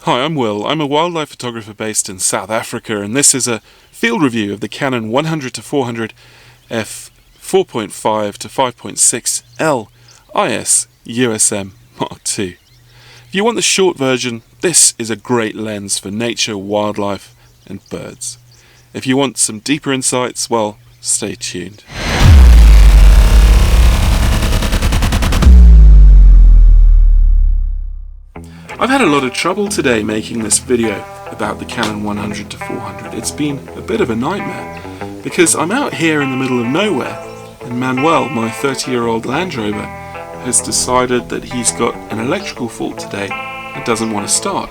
Hi, I'm Will. I'm a wildlife photographer based in South Africa, and this is a field review of the Canon 100-400 f 4.5 to 5.6 L IS USM Mark II. If you want the short version, this is a great lens for nature, wildlife and birds. If you want some deeper insights, well, stay tuned. I've had a lot of trouble today making this video about the Canon 100-400. It's been a bit of a nightmare because I'm out here in the middle of nowhere and Manuel, my 30-year-old Land Rover, has decided that he's got an electrical fault today and doesn't want to start.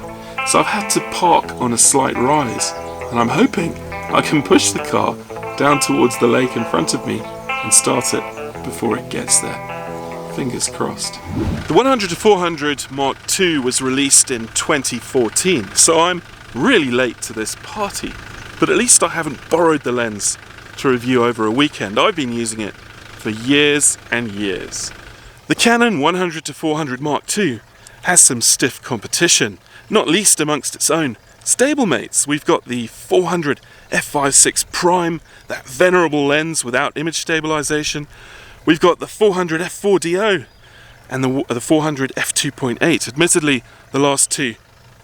So I've had to park on a slight rise and I'm hoping I can push the car down towards the lake in front of me and start it before it gets there. Fingers crossed. The 100-400 Mark II was released in 2014, so I'm really late to this party. But at least I haven't borrowed the lens to review over a weekend. I've been using it for years and years. The Canon 100-400 Mark II has some stiff competition, not least amongst its own stablemates. We've got the 400 f5.6 Prime, that venerable lens without image stabilization. We've got the 400 f4DO and the 400 f2.8. Admittedly, the last two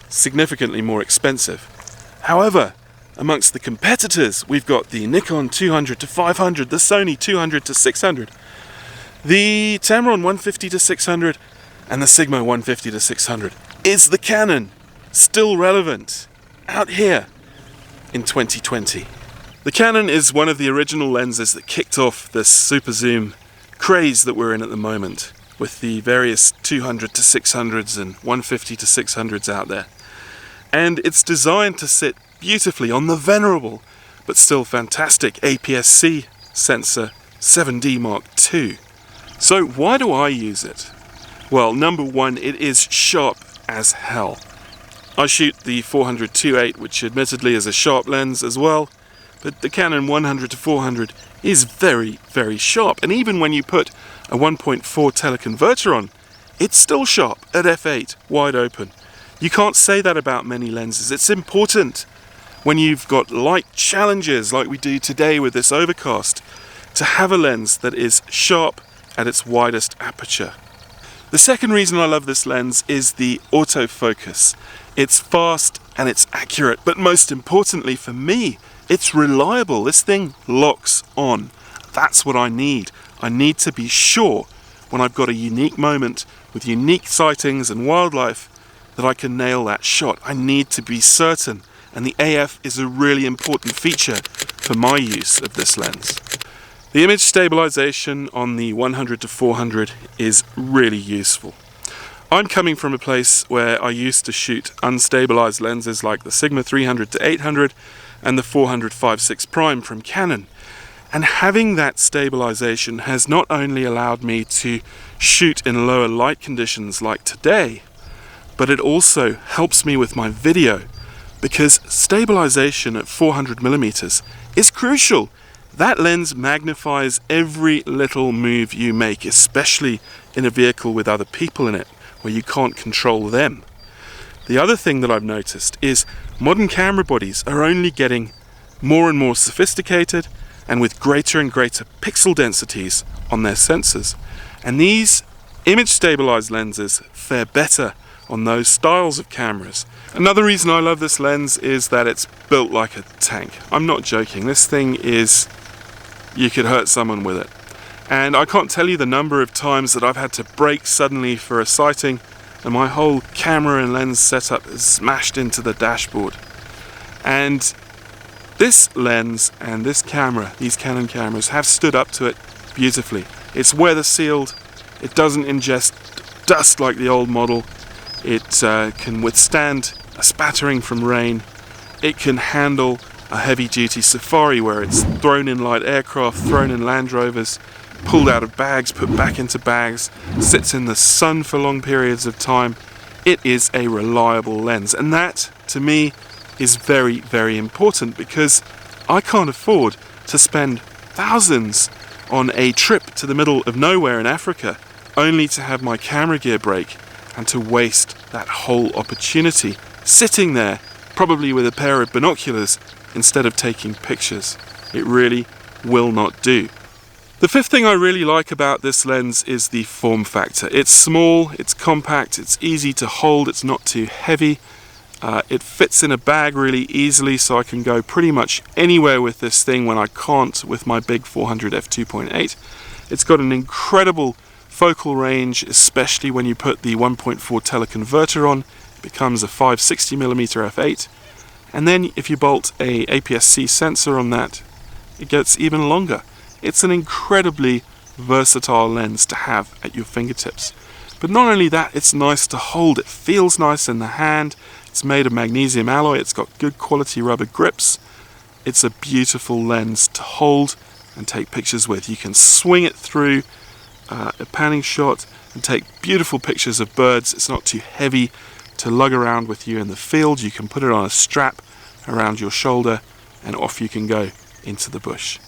significantly more expensive. However, amongst the competitors, we've got the Nikon 200-500, the Sony 200-600, the Tamron 150-600, and the Sigma 150-600. Is the Canon still relevant out here in 2020? The Canon is one of the original lenses that kicked off this super zoom craze that we're in at the moment, with the various 200-600s and 150-600s out there. And it's designed to sit beautifully on the venerable but still fantastic APS-C sensor 7D Mark II. So why do I use it? Well, number one, it is sharp as hell. I shoot the 400-2.8, which admittedly is a sharp lens as well, but the Canon 100-400 is very, very sharp. And even when you put a 1.4 teleconverter on, it's still sharp at f8, wide open. You can't say that about many lenses. It's important when you've got light challenges like we do today with this overcast to have a lens that is sharp at its widest aperture. The second reason I love this lens is the autofocus. It's fast and it's accurate, but most importantly for me, it's reliable. This thing locks on. That's what I need. I need to be sure when I've got a unique moment with unique sightings and wildlife that I can nail that shot. I need to be certain, and the AF is a really important feature for my use of this lens. The image stabilization on the 100-400 is really useful. I'm coming from a place where I used to shoot unstabilized lenses like the Sigma 300-800 and the 400 f5.6 Prime from Canon. And having that stabilization has not only allowed me to shoot in lower light conditions like today, but it also helps me with my video because stabilization at 400mm is crucial. That lens magnifies every little move you make, especially in a vehicle with other people in it, where you can't control them. The other thing that I've noticed is modern camera bodies are only getting more and more sophisticated and with greater and greater pixel densities on their sensors. And these image stabilized lenses fare better on those styles of cameras. Another reason I love this lens is that it's built like a tank. I'm not joking. This thing is, you could hurt someone with it. And I can't tell you the number of times that I've had to brake suddenly for a sighting and my whole camera and lens setup is smashed into the dashboard. And this lens and this camera, these Canon cameras, have stood up to it beautifully. It's weather sealed, it doesn't ingest dust like the old model, it can withstand a spattering from rain, it can handle a heavy duty safari where it's thrown in light aircraft, thrown in Land Rovers, pulled out of bags, put back into bags, sits in the sun for long periods of time. It is a reliable lens, and that, to me, is very, very important because I can't afford to spend thousands on a trip to the middle of nowhere in Africa only to have my camera gear break and to waste that whole opportunity sitting there, probably with a pair of binoculars, instead of taking pictures. It really will not do. The fifth thing I really like about this lens is the form factor. It's small, it's compact, it's easy to hold, it's not too heavy. It fits in a bag really easily, so I can go pretty much anywhere with this thing when I can't with my big 400 f2.8. It's got an incredible focal range, especially when you put the 1.4 teleconverter on. It becomes a 560mm f8. And then if you bolt a APS-C sensor on that, it gets even longer. It's an incredibly versatile lens to have at your fingertips. But not only that, it's nice to hold. It feels nice in the hand. It's made of magnesium alloy. It's got good quality rubber grips. It's a beautiful lens to hold and take pictures with. You can swing it through a panning shot and take beautiful pictures of birds. It's not too heavy to lug around with you in the field. You can put it on a strap around your shoulder and off you can go into the bush.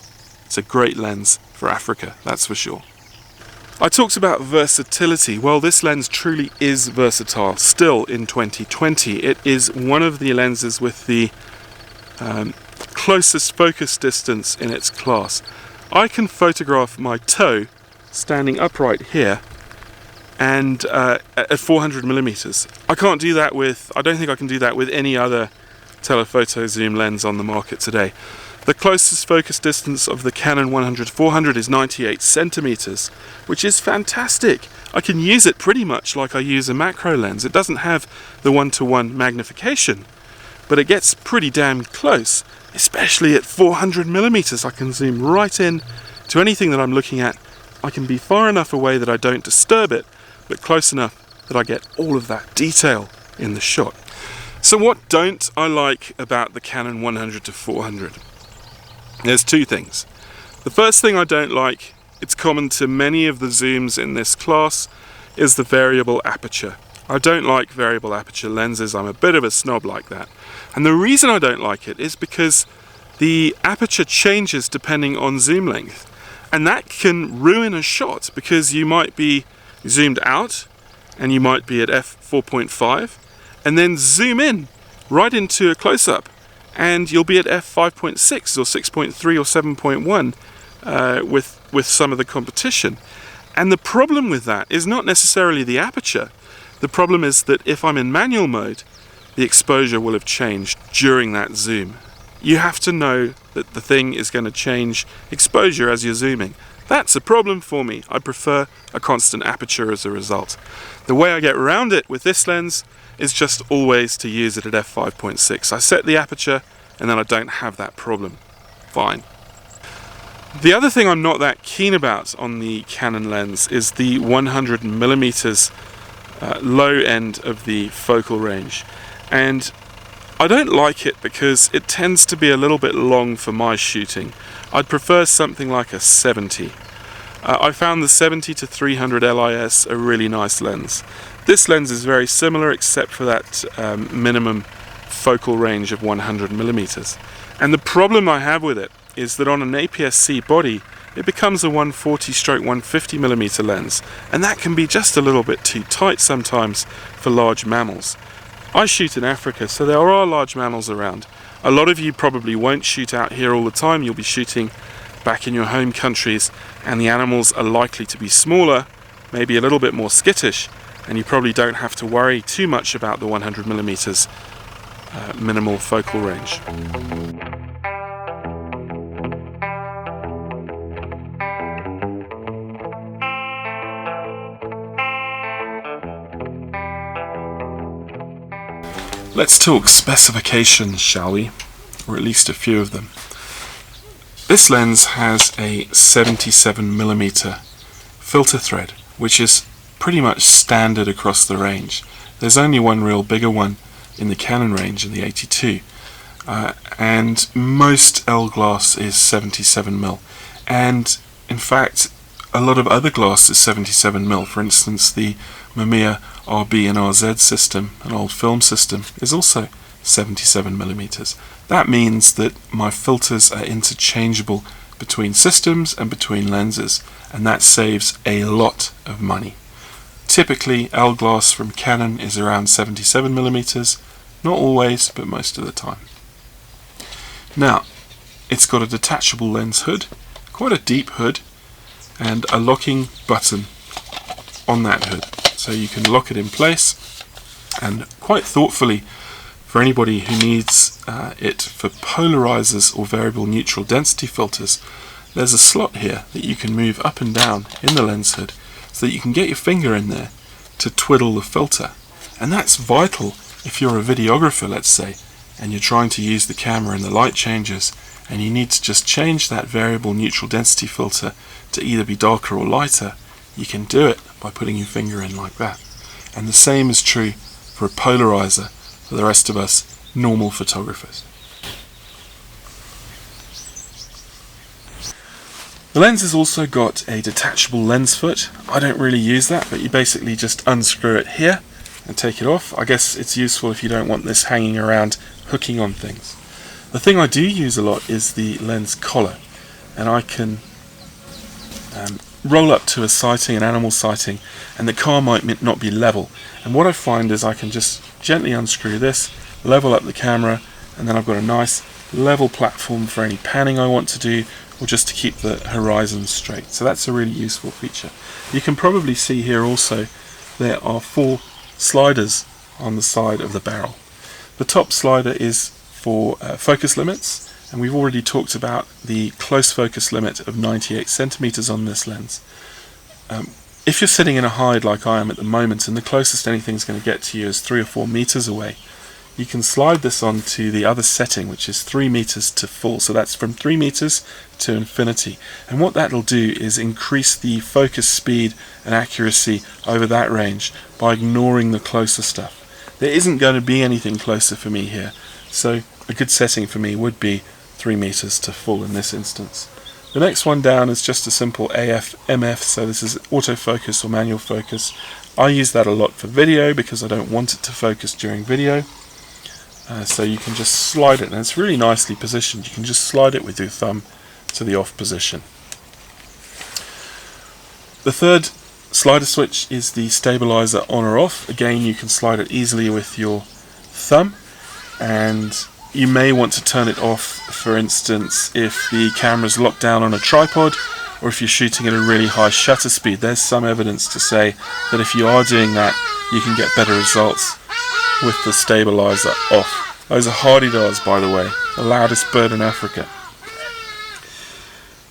It's a great lens for Africa, that's for sure. I talked about versatility. Well, this lens truly is versatile still in 2020. It is one of the lenses with the closest focus distance in its class. I can photograph my toe standing upright here and at 400mm. I can't do that with, I don't think I can do that with any other telephoto zoom lens on the market today. The closest focus distance of the Canon 100-400 is 98 centimeters, which is fantastic. I can use it pretty much like I use a macro lens. It doesn't have the one-to-one magnification, but it gets pretty damn close, especially at 400mm. I can zoom right in to anything that I'm looking at. I can be far enough away that I don't disturb it, but close enough that I get all of that detail in the shot. So what don't I like about the Canon 100-400? There's two things. The first thing I don't like, it's common to many of the zooms in this class, is the variable aperture. I don't like variable aperture lenses. I'm a bit of a snob like that. And the reason I don't like it is because the aperture changes depending on zoom length. And that can ruin a shot because you might be zoomed out and you might be at f4.5 and then zoom in right into a close-up and you'll be at f5.6 or 6.3 or 7.1 with some of the competition. And the problem with that is not necessarily the aperture. The problem is that if I'm in manual mode, the exposure will have changed during that zoom. You have to know that the thing is going to change exposure as you're zooming. That's a problem for me. I prefer a constant aperture as a result. The way I get around it with this lens is just always to use it at f5.6. I set the aperture and then I don't have that problem. Fine. The other thing I'm not that keen about on the Canon lens is the 100mm low end of the focal range. And I don't like it because it tends to be a little bit long for my shooting. I'd prefer something like a 70. I found the 70-300 LIS a really nice lens. This lens is very similar except for that minimum focal range of 100mm. And the problem I have with it is that on an APS-C body it becomes a 140-150mm lens, and that can be just a little bit too tight sometimes for large mammals. I shoot in Africa, so there are large mammals around. A lot of you probably won't shoot out here all the time. You'll be shooting back in your home countries, and the animals are likely to be smaller, maybe a little bit more skittish, and you probably don't have to worry too much about the 100mm minimal focal range. Let's talk specifications, shall we? Or at least a few of them. This lens has a 77mm filter thread, which is pretty much standard across the range. There's only one real bigger one in the Canon range, in the 82, and most L glass is 77mm. And in fact, a lot of other glass is 77mm. For instance, the Mamiya RB and RZ system, an old film system, is also 77mm. That means that my filters are interchangeable between systems and between lenses, and that saves a lot of money. Typically, L glass from Canon is around 77mm, Not always, but most of the time. Now, it's got a detachable lens hood, quite a deep hood, and a locking button on that hood. So you can lock it in place, and quite thoughtfully, for anybody who needs it for polarizers or variable neutral density filters, there's a slot here that you can move up and down in the lens hood so that you can get your finger in there to twiddle the filter. And that's vital if you're a videographer, let's say, and you're trying to use the camera and the light changes, and you need to just change that variable neutral density filter to either be darker or lighter. You can do it by putting your finger in like that. And the same is true for a polarizer for the rest of us normal photographers. The lens has also got a detachable lens foot. I don't really use that, but you basically just unscrew it here and take it off. I guess it's useful if you don't want this hanging around hooking on things. The thing I do use a lot is the lens collar, and I can roll up to a sighting, an animal sighting, and the car might not be level. And what I find is I can just gently unscrew this, level up the camera, and then I've got a nice level platform for any panning I want to do, or just to keep the horizon straight. So that's a really useful feature. You can probably see here also there are 4 sliders on the side of the barrel. The top slider is for focus limits, and we've already talked about the close focus limit of 98 centimeters on this lens. If you're sitting in a hide like I am at the moment, and the closest anything's going to get to you is 3 or 4 meters away, you can slide this onto the other setting, which is 3 meters to full. So that's from 3 meters to infinity. And what that'll do is increase the focus speed and accuracy over that range by ignoring the closer stuff. There isn't going to be anything closer for me here, so a good setting for me would be 3 meters to full in this instance. The next one down is just a simple AF/MF, so this is autofocus or manual focus. I use that a lot for video because I don't want it to focus during video. So you can just slide it, and it's really nicely positioned. You can just slide it with your thumb to the off position. The third slider switch is the stabilizer on or off. Again, you can slide it easily with your thumb, and you may want to turn it off, for instance, if the camera's locked down on a tripod, or if you're shooting at a really high shutter speed. There's some evidence to say that if you are doing that, you can get better results with the stabilizer off. Those are hardy-dars, by the way, the loudest bird in Africa.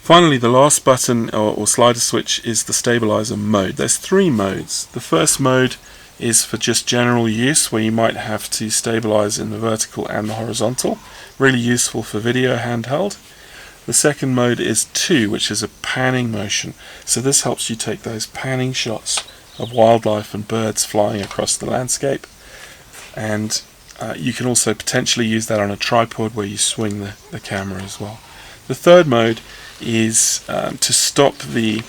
Finally, the last button or slider switch is the stabilizer mode. There's 3 modes. The first mode is for just general use, where you might have to stabilize in the vertical and the horizontal. Really useful for video handheld. The second mode is 2, which is a panning motion. So this helps you take those panning shots of wildlife and birds flying across the landscape. And you can also potentially use that on a tripod where you swing the camera as well. The third mode is to stop the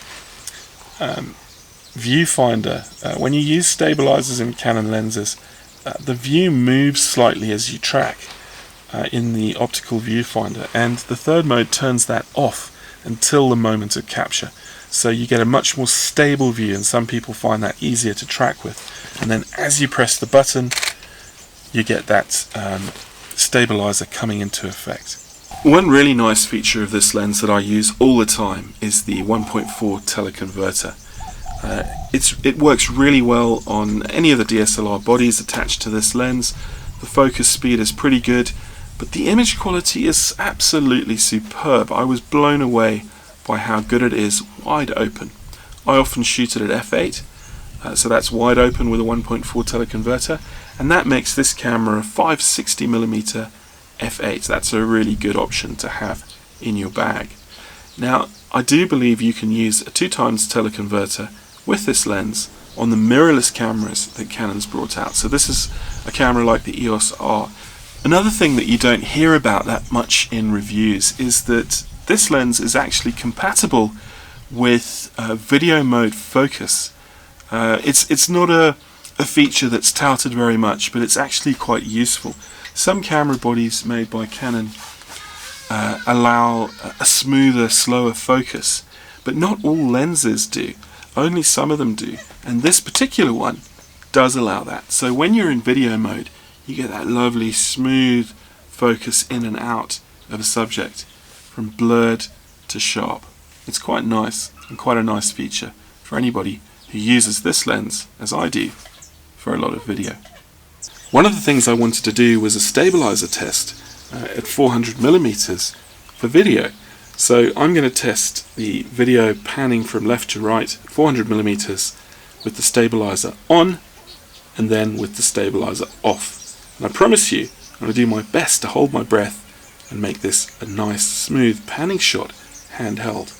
viewfinder. When you use stabilizers in Canon lenses, the view moves slightly as you track in the optical viewfinder, and the third mode turns that off until the moment of capture. So you get a much more stable view, and some people find that easier to track with. And then as you press the button, you get that stabilizer coming into effect. One really nice feature of this lens that I use all the time is the 1.4 teleconverter. It works really well on any of the DSLR bodies attached to this lens. The focus speed is pretty good, but the image quality is absolutely superb. I was blown away by how good it is wide open. I often shoot it at f8, so that's wide open with a 1.4 teleconverter, and that makes this camera a 560mm f8. That's a really good option to have in your bag. Now, I do believe you can use a 2x teleconverter with this lens on the mirrorless cameras that Canon's brought out. So this is a camera like the EOS R. Another thing that you don't hear about that much in reviews is that this lens is actually compatible with video mode focus. It's not a feature that's touted very much, but it's actually quite useful. Some camera bodies made by Canon allow a smoother, slower focus, but not all lenses do. Only some of them do, and this particular one does allow that. So when you're in video mode, you get that lovely smooth focus in and out of a subject, from blurred to sharp. It's quite nice, and quite a nice feature for anybody who uses this lens, as I do, for a lot of video. One of the things I wanted to do was a stabilizer test at 400mm for video. So I'm going to test the video panning from left to right, 400mm, with the stabilizer on, and then with the stabilizer off. And I promise you, I'm going to do my best to hold my breath and make this a nice smooth panning shot handheld.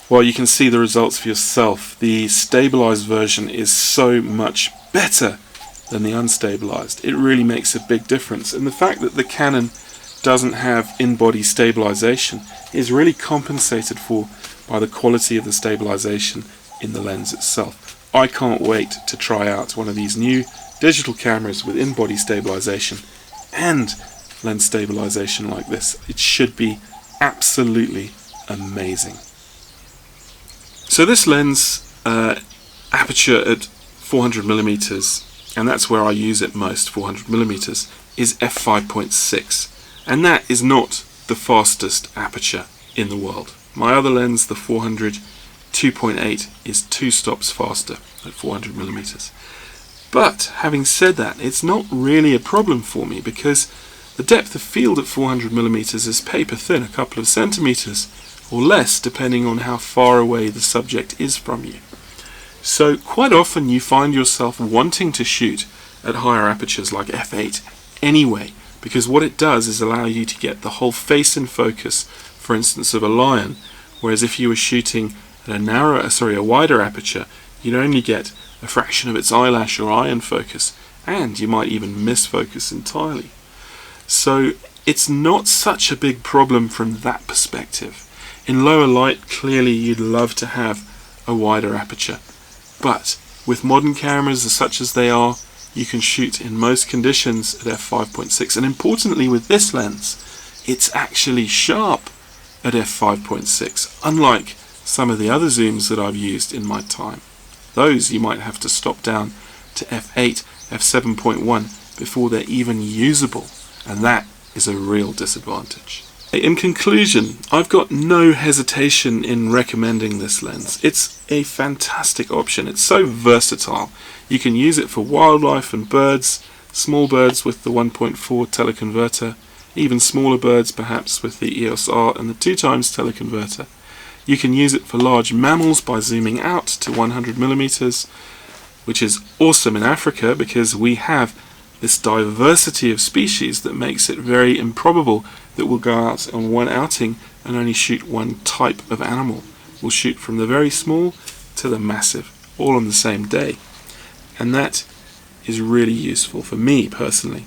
Well, you can see the results for yourself. The stabilized version is so much better than the unstabilized. It really makes a big difference, and the fact that the Canon doesn't have in-body stabilization is really compensated for by the quality of the stabilization in the lens itself. I can't wait to try out one of these new digital cameras with in-body stabilization and lens stabilization like this. It should be absolutely amazing. So this lens, aperture at 400mm, and that's where I use it most, 400mm, is f5.6, and that is not the fastest aperture in the world. My other lens, the 400 2.8, is 2 stops faster at 400mm. But having said that, it's not really a problem for me, because the depth of field at 400mm is paper thin, a couple of centimeters or less, depending on how far away the subject is from you. So quite often you find yourself wanting to shoot at higher apertures like f8 anyway, because what it does is allow you to get the whole face in focus, for instance, of a lion, whereas if you were shooting at a wider aperture, you'd only get a fraction of its eyelash or eye in focus, and you might even miss focus entirely. So it's not such a big problem from that perspective. In lower light, clearly you'd love to have a wider aperture, but with modern cameras such as they are, you can shoot in most conditions at f5.6, and importantly with this lens, it's actually sharp at f5.6, unlike some of the other zooms that I've used in my time. Those you might have to stop down to f8, f7.1 before they're even usable, and that is a real disadvantage. In conclusion, I've got no hesitation in recommending this lens. It's a fantastic option. It's so versatile. You can use it for wildlife and birds, small birds with the 1.4 teleconverter, even smaller birds perhaps with the EOS R and the 2x teleconverter. You can use it for large mammals by zooming out to 100mm, which is awesome in Africa because we have this diversity of species that makes it very improbable that we'll go out on one outing and only shoot one type of animal. We'll shoot from the very small to the massive, all on the same day. And that is really useful for me personally.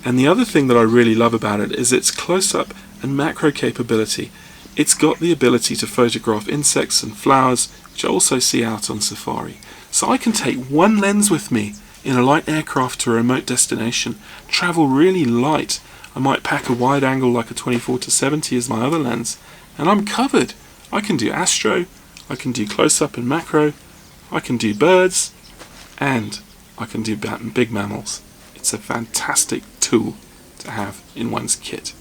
And the other thing that I really love about it is its close-up and macro capability. It's got the ability to photograph insects and flowers, which I also see out on safari. So I can take one lens with me in a light aircraft to a remote destination, travel really light. I might pack a wide angle like a 24-70 as my other lens, and I'm covered. I can do astro, I can do close-up and macro, I can do birds, and I can do big mammals. It's a fantastic tool to have in one's kit.